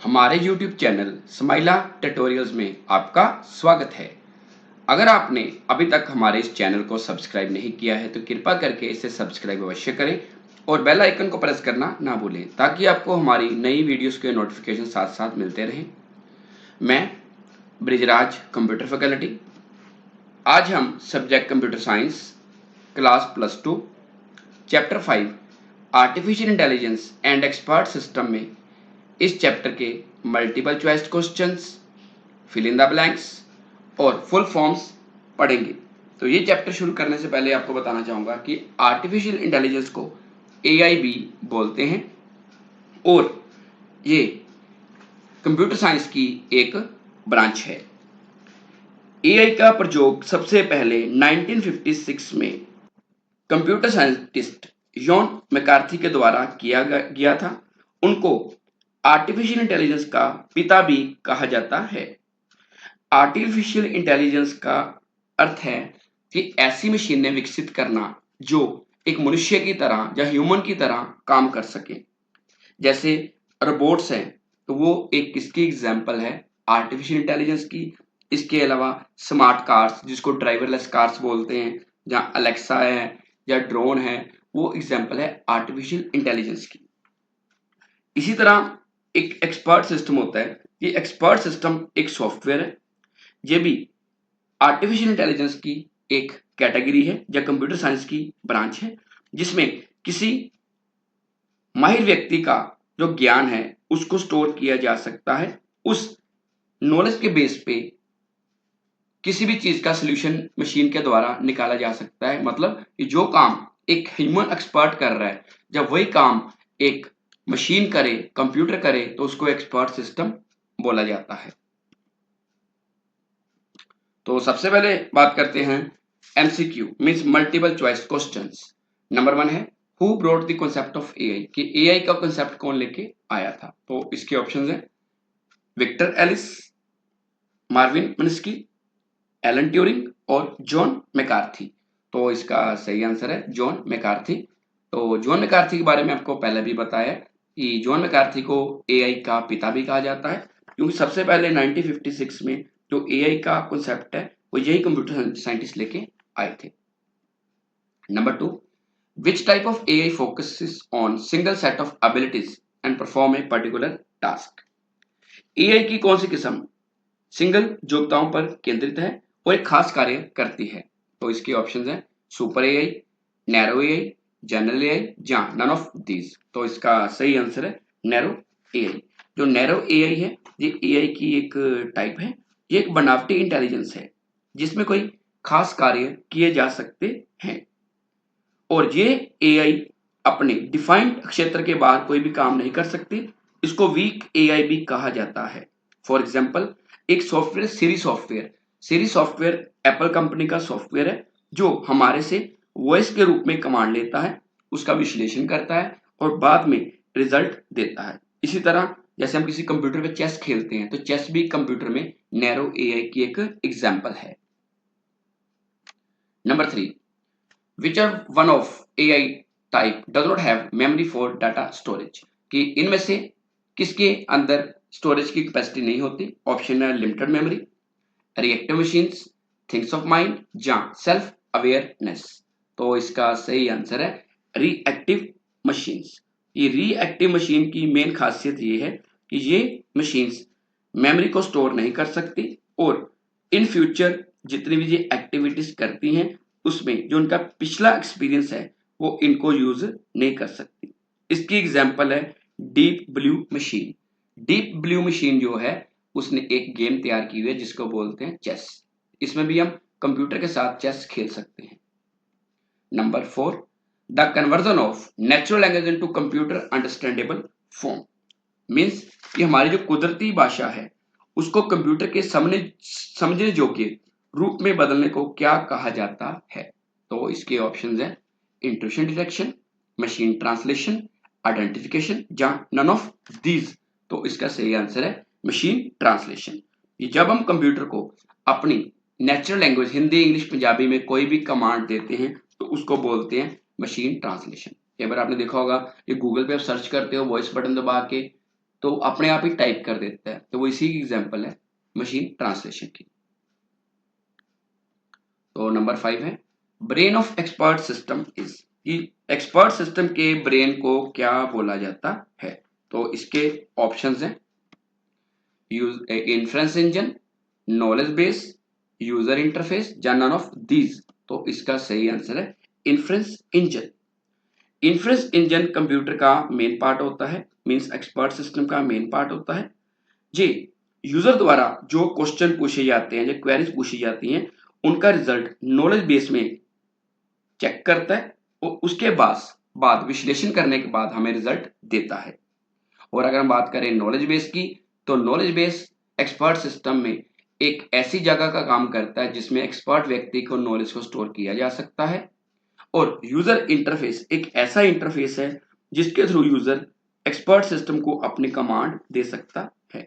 हमारे YouTube channel स्माइला tutorials में आपका स्वागत है। अगर आपने अभी तक हमारे इस चैनल को सब्सक्राइब नहीं किया है तो कृपया करके इसे सब्सक्राइब अवश्य करें और बेल आइकन को प्रेस करना ना भूलें ताकि आपको हमारी नई वीडियोस के नोटिफिकेशन साथ साथ मिलते रहें। मैं ब्रिजराज कंप्यूटर फैकल्टी। आज हम subject computer science class +2 chapter 5 artificial intelligence and expert system में इस चैप्टर के multiple choice questions, fill in the blanks और फुल फॉर्म्स पढ़ेंगे। तो ये चैप्टर शुरू करने से पहले आपको बताना चाहूँगा कि आर्टिफिशियल इंटेलिजेंस को एआई भी बोलते हैं और ये कंप्यूटर साइंस की एक ब्रांच है। एआई का प्रयोग सबसे पहले 1956 में कंप्यूटर साइंटिस्ट जॉन मैकार्थी के द्वारा किया गया था। उनको आर्टिफिशियल इंटेलिजेंस का पिता भी कहा जाता है। आर्टिफिशियल इंटेलिजेंस का अर्थ है कि ऐसी मशीनें विकसित करना जो एक मनुष्य की तरह या ह्यूमन की तरह काम कर सके। जैसे रोबोट्स हैं तो वो एक किसकी एग्जांपल है, आर्टिफिशियल इंटेलिजेंस की। इसके अलावा स्मार्ट कार्स जिसको ड्राइवरलेस कार्स बोलते हैं, जहाँ अलेक्सा है या ड्रोन है, वो एग्जांपल है आर्टिफिशियल इंटेलिजेंस की। इसी तरह एक एक्सपर्ट सिस्टम होता है। ये एक्सपर्ट सिस्टम एक सॉफ्टवेयर है। ये भी आर्टिफिशियल इंटेलिजेंस की एक कैटेगरी है या कंप्यूटर साइंस की ब्रांच है, जिसमें किसी माहिर व्यक्ति का जो ज्ञान है उसको स्टोर किया जा सकता है। उस नॉलेज के बेस पे किसी भी चीज का सोल्यूशन मशीन के द्वारा निकाला जा सकता है। मतलब कि जो काम एक ह्यूमन एक्सपर्ट कर रहा है, जब वही काम एक मशीन करे, कंप्यूटर करे, तो उसको एक्सपर्ट सिस्टम बोला जाता है। तो सबसे पहले बात करते हैं MCQ means multiple choice questions. Number 1 है who brought the concept of AI, कि एआई का कॉन्सेप्ट कौन लेके आया था। तो इसके ऑप्शंस हैं Victor Ellis, Marvin Minsky, Alan Turing और जॉन मैकार्थी। तो इसका सही आंसर है जॉन मैकार्थी। तो जॉन मैकार्थी के बारे में आपको पहले भी बताया कि जॉन मैकार्थी को एआई का पिता भी कहा जाता है, क्योंकि सबसे पहले 1956 में जो एआई का कॉन्सेप्ट है वो यही कंप्यूटर साइंटिस्ट लेके आए थे। Number 2, which type of AI focuses on single set of abilities and perform a particular task. AI की कौन सी किस्म सिंगल योग्यताओं पर केंद्रित है और एक खास कार्य करती है। तो इसके ऑप्शंस हैं super AI, narrow AI, general AI, या नन ऑफ दीज। तो इसका सही आंसर है नैरो एआई। जो नैरो एआई है ये एआई की एक टाइप है। ये एक बनावटी इंटेलिजेंस है जिसमें कोई खास कार्य किए जा सकते हैं और ये एआई अपने डिफाइंड क्षेत्र के बाहर कोई भी काम नहीं कर सकती। इसको वीक एआई भी कहा जाता है। फॉर एग्जाम्पल एक सॉफ्टवेयर सीरी सॉफ्टवेयर एप्पल कंपनी का सॉफ्टवेयर है जो हमारे से वॉइस के रूप में कमांड लेता है, उसका विश्लेषण करता है और बाद में रिजल्ट देता है। इसी तरह जैसे हम किसी कंप्यूटर पे चेस खेलते हैं तो चेस भी कंप्यूटर में नैरो एआई की एक एग्जाम्पल है। Number 3, which are one of AI type does not have memory for data storage, कि इनमें से किसके अंदर स्टोरेज की कैपेसिटी नहीं होती। ऑप्शन है limited memory, reactive machines, things of mind, या सेल्फ अवेयरनेस। तो इसका सही आंसर है रिएक्टिव मशीन्स। ये रिएक्टिव मशीन की मेन खासियत ये है कि ये मशीन्स मेमोरी को स्टोर नहीं कर सकती और इन फ्यूचर जितनी भी ये एक्टिविटीज करती हैं उसमें जो उनका पिछला एक्सपीरियंस है वो इनको यूज नहीं कर सकती। इसकी एग्जांपल है deep blue machine. Deep blue machine जो है उसने एक गेम तैयार की हुई है जिसको बोलते हैं चेस। इसमें भी हम कंप्यूटर के साथ चेस खेल सकते हैं। Number 4, the conversion of natural language into computer understandable form means कि हमारी जो कुदरती भाषा है उसको कंप्यूटर के समझने योग्य रूप में बदलने को क्या कहा जाता है। तो इसके ऑप्शंस हैं intrusion detection, machine translation, identification, या नन ऑफ दीज। तो इसका सही आंसर है मशीन ट्रांसलेशन। जब हम कंप्यूटर को अपनी natural language Hindi, English, Punjabi में कोई भी कमांड देते हैं तो उसको बोलते हैं मशीन ट्रांसलेशन। कई बार आपने देखा होगा कि गूगल पे आप सर्च करते हो वॉइस बटन दबा के तो अपने आप ही टाइप कर देता है। तो वो इसी की एग्जांपल है मशीन ट्रांसलेशन की। तो नंबर 5 है brain of expert system is, कि एक्सपर्ट सिस्टम के ब्रेन को क्या बोला जाता है। तो इसके ऑप्शंस हैं use inference engine, knowledge base, user interface या नन ऑफ दीज। तो इसका सही आंसर है inference engine. Inference engine computer का मेन पार्ट होता है, मींस एक्सपर्ट सिस्टम का मेन पार्ट होता है। जी, यूजर द्वारा जो क्वेश्चन पूछे जाते हैं, जो क्वेरीज पूछी जाती हैं, उनका रिजल्ट नॉलेज बेस में चेक करता है और उसके बाद विश्लेषण करने के बाद हमें रिजल्ट देता है। और अगर हम बात करें नॉलेज बेस की, तो नॉलेज बेस एक्सपर्ट सिस्टम में एक ऐसी जगह का काम करता है जिसमें एक्सपर्ट व्यक्ति को नॉलेज को स्टोर किया जा सकता है। और यूजर इंटरफेस एक ऐसा इंटरफेस है जिसके थ्रू यूजर एक्सपर्ट सिस्टम को अपनी कमांड दे सकता है।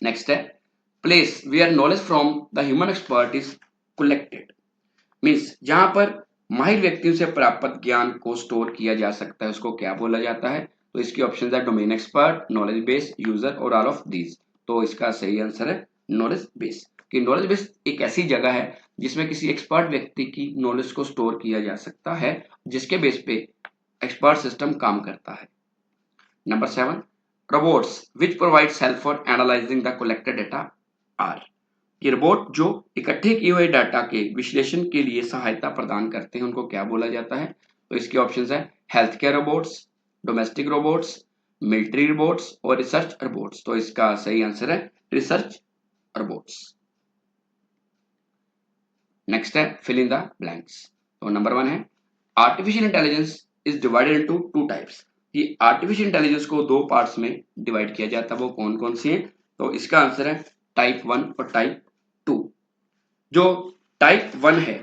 नेक्स्ट है place where knowledge from the human expert is collected, means जहां पर माहिर व्यक्तियों से प्राप्त ज्ञान को स्टोर किया जा सकता है उसको क्या बोला जाता है। तो इसके ऑप्शन है domain expert, knowledge base, user और ऑल ऑफ दीज। तो इसका सही आंसर है नॉलेज बेस। कि नॉलेज बेस एक ऐसी जगह है जिसमें किसी एक्सपर्ट व्यक्ति की नॉलेज को स्टोर किया जा सकता है, जिसके बेस पे एक्सपर्ट सिस्टम काम करता है। Number 7 robots which provides help for analysing the collected data are, ये रोबोट जो इकट्ठे किए हुए डाटा के विश्लेषण के लिए सहायता प्रदान करते हैं उनको क्या बोला जाता है। तो इसके ऑप्शंस है health care robots, domestic robots, military robots और रिसर्च रोबोट्स। तो इसका सही आंसर है रिसर्च रोबोट्स। नेक्स्ट है फिल इन द ब्लैंक्स। तो नंबर 1 है artificial intelligence is divided into two types, कि आर्टिफिशियल इंटेलिजेंस को दो पार्ट्स में डिवाइड किया जाता है, वो कौन कौन सी है। तो इसका आंसर है टाइप 1 और टाइप 2। जो टाइप 1 है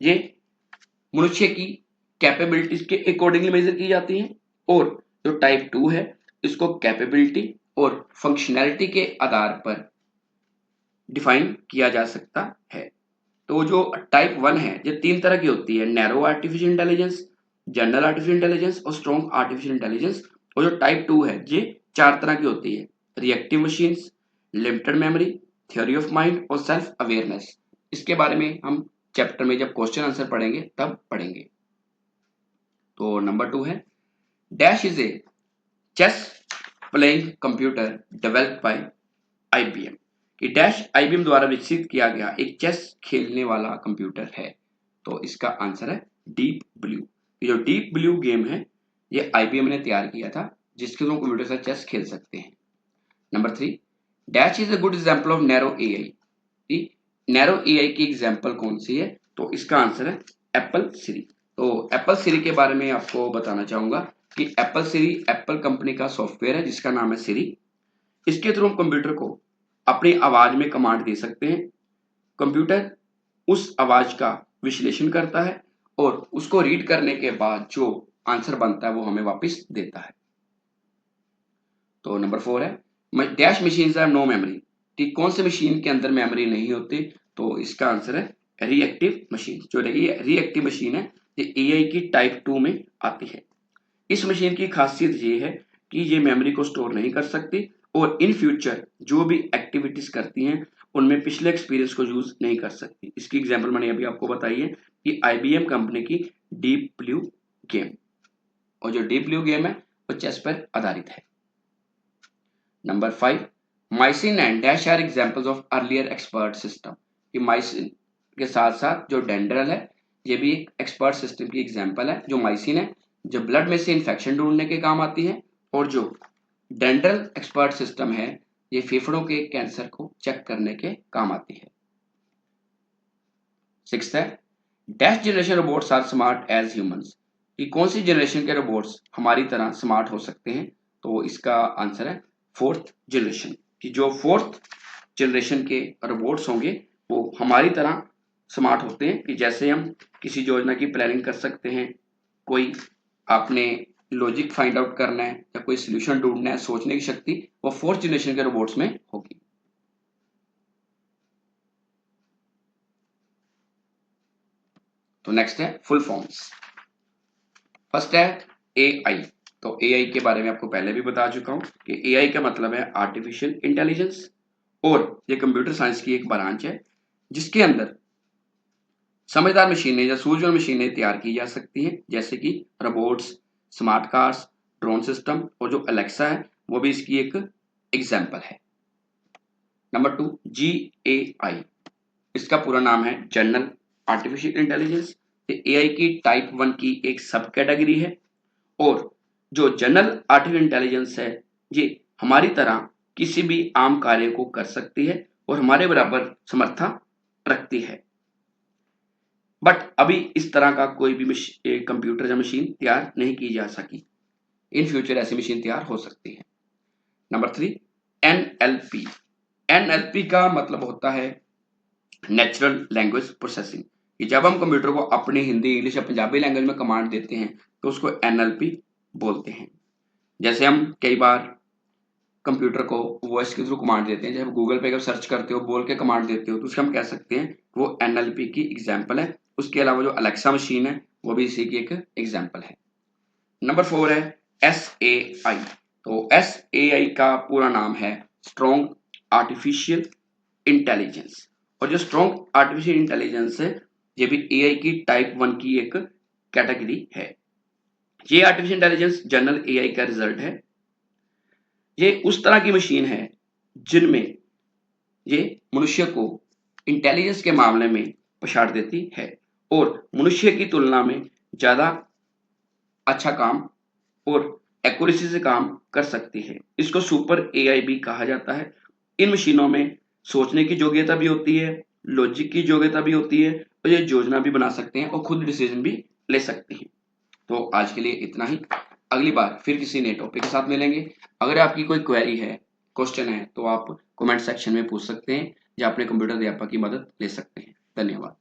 ये मनुष्य की कैपेबिलिटीज के अकॉर्डिंगली मेजर की जाती है, और जो टाइप 2 है इसको कैपेबिलिटी और फंक्शनैलिटी के आधार पर डिफाइन किया जा सकता है। तो जो टाइप 1 है ये तीन तरह की होती है, narrow artificial intelligence, general artificial intelligence और स्ट्रॉन्ग आर्टिफिशियल इंटेलिजेंस। और जो टाइप 2 है ये चार तरह की होती है, reactive machines, limited memory, theory of mind और सेल्फ अवेयरनेस। इसके बारे में हम चैप्टर में जब क्वेश्चन आंसर पढ़ेंगे तब पढ़ेंगे। तो नंबर 2 है dash is a chess playing computer developed by IBM, कि डैश आईबीएम द्वारा विकसित किया गया एक चेस खेलने वाला कंप्यूटर है। तो इसका आंसर है डीप ब्लू। ये जो डीप ब्लू गेम है ये आईबीएम ने तैयार किया था, जिसके थ्रू कंप्यूटर से चेस खेल सकते हैं। Number 3 dash is a good example of narrow AI, narrow AI की एग्जांपल कौन सी है। तो इसका आंसर है एप्पल सिरी। तो एप्पल सिरी के बारे में आपको बताना चाहूंगा कि एप्पल सिरी एप्पल कंपनी का सॉफ्टवेयर है जिसका नाम है सिरी। इसके थ्रू हम कंप्यूटर को अपनी आवाज में कमांड दे सकते हैं। कंप्यूटर उस आवाज का विश्लेषण करता है और उसको रीड करने के बाद जो आंसर बनता है वो हमें वापस देता है। तो नंबर 4 है dash machines have no memory, कि कौन से मशीन के अंदर मेमोरी नहीं होती। तो इसका आंसर है रिएक्टिव मशीन। जो रिएक्टिव मशीन है ये एआई की टाइप 2 में आती है। इस मशीन की खासियत ये है कि ये मेमोरी को स्टोर नहीं कर सकती और इन फ्यूचर जो भी एक्टिविटीज करती हैं उनमें पिछले एक्सपीरियंस को यूज नहीं कर सकती। इसकी एग्जांपल मैंने अभी आपको बताई है कि आईबीएम कंपनी की डीप ब्लू गेम, और जो डीप ब्लू गेम है वो चेस पर आधारित है। Number 5 MYCIN and dash are examples of earlier expert system, कि माइसिन के साथ साथ जो डेंड्रल है ये भी एक एक्सपर्ट सिस्टम की एग्जांपल है। जो माइसिन है जो ब्लड में से इंफेक्शन ढूंढने के काम आती है, और जो डेंड्रल एक्सपर्ट सिस्टम है ये फेफड़ों के कैंसर को चेक करने के काम आती है। 6 है dash generation robots are smart as humans, कि कौन सी जनरेशन के रोबोट्स हमारी तरह स्मार्ट हो सकते हैं। तो इसका आंसर है 4th जनरेशन, कि जो 4th जनरेशन के रोबोट्स होंगे वो हमारी तरह स्मार्ट होते हैं, कि जैसे हम किसी योजना की प्लानिंग कर सकते हैं, कोई आपने लॉजिक फाइंड आउट करना है या कोई सोल्यूशन ढूंढना है, सोचने की शक्ति वो 4th जनरेशन के रोबोट्स में होगी। तो नेक्स्ट है फुल फॉर्म्स। फर्स्ट है एआई, तो एआई के बारे में आपको पहले भी बता चुका हूं कि एआई का मतलब है आर्टिफिशियल इंटेलिजेंस, और ये कंप्यूटर साइंस की एक ब्रांच है जिसके अंदर समझदार मशीनें या सूझबूझ मशीनें तैयार की जा सकती हैं, जैसे कि robots, smart cars, drone system, और जो अलेक्सा है वो भी इसकी एक एग्जाम्पल है। Number 2, GAI। इसका पूरा नाम है जनरल आर्टिफिशियल इंटेलिजेंस। ये एआई की टाइप 1 की एक सब कैटेगरी है, और जो जनरल आर्टिफिशियल इंटेलिजेंस है ये हमारी तरह किसी भी आम कार्य को कर सकती है और हमारे बराबर समर्था रखती है। बट अभी इस तरह का कोई भी कंप्यूटर या मशीन तैयार नहीं की जा सकी। इन फ्यूचर ऐसी मशीन तैयार हो सकती है। Number 3, NLP। NLP का मतलब होता है नेचुरल लैंग्वेज प्रोसेसिंग। कि जब हम कंप्यूटर को अपनी हिंदी, इंग्लिश या पंजाबी लैंग्वेज में कमांड देते हैं तो उसको NLP बोलते हैं। जैसे हम कई बार कंप्यूटर को वॉइस के थ्रू कमांड देते हैं, जब गूगल पे सर्च करते हो, बोल के कमांड देते हो, तो उसको हम कह सकते हैं वो NLP की एग्जाम्पल है। उसके अलावा जो अलेक्सा मशीन है वो भी इसी की एक एग्जाम्पल है। नंबर 4 है SAI। तो SAI का पूरा नाम है स्ट्रॉन्ग आर्टिफिशियल इंटेलिजेंस, और जो स्ट्रॉन्ग आर्टिफिशियल इंटेलिजेंस है ये भी एआई की टाइप 1 की एक कैटेगरी है। ये आर्टिफिशियल इंटेलिजेंस जनरल एआई का रिजल्ट है। ये उस तरह की मशीन है जिनमें ये मनुष्य को इंटेलिजेंस के मामले में पछाड़ देती है और मनुष्य की तुलना में ज्यादा अच्छा काम और एक्यूरेसी से काम कर सकती है। इसको सुपर एआई भी कहा जाता है। इन मशीनों में सोचने की योग्यता भी होती है, लॉजिक की योग्यता भी होती है, और ये योजना भी बना सकते हैं और खुद डिसीजन भी ले सकते हैं। तो आज के लिए इतना ही। अगली बार फिर किसी नए टॉपिक के साथ मिलेंगे। अगर आपकी कोई क्वेरी है, क्वेश्चन है, तो आप कमेंट सेक्शन में पूछ सकते हैं या अपने कंप्यूटर अध्यापक की मदद ले सकते हैं। धन्यवाद।